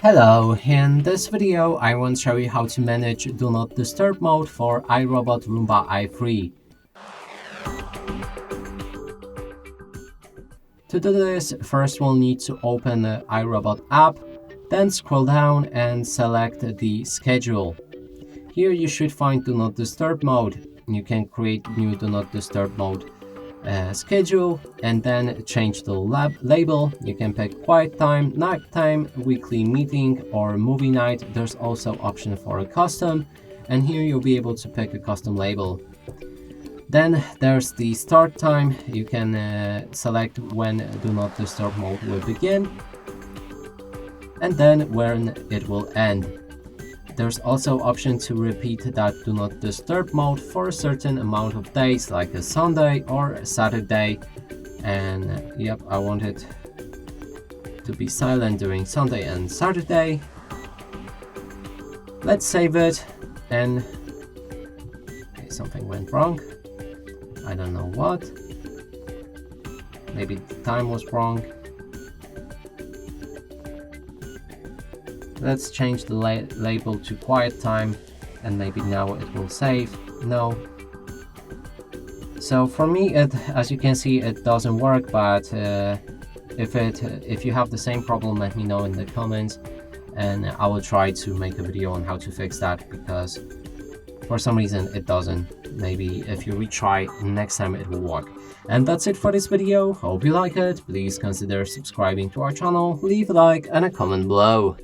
Hello, in this video I want to show you how to manage Do Not Disturb mode for iRobot Roomba i3. To do this, first we'll need to open the iRobot app, then scroll down and select the schedule. Here you should find Do Not Disturb mode. You can create new Do Not Disturb mode schedule and then change the label. You can pick quiet time, night time, weekly meeting, or movie night. There's also option for a custom, and here you'll be able to pick a custom label. Then there's the start time. You can select when Do Not Disturb mode will begin and then when it will end. There's also option to repeat that Do Not Disturb mode for a certain amount of days, like a Sunday or a Saturday. And yep, I want it to be silent during Sunday and Saturday. Let's save it. And okay, something went wrong. I don't know what. Maybe the time was wrong. Let's change the label to quiet time, and maybe now it will save. No. So for me, as you can see, it doesn't work. But if you have the same problem, let me know in the comments, and I will try to make a video on how to fix that, because for some reason it doesn't. Maybe if you retry next time it will work. And that's it for this video. Hope you like it. Please consider subscribing to our channel, leave a like and a comment below.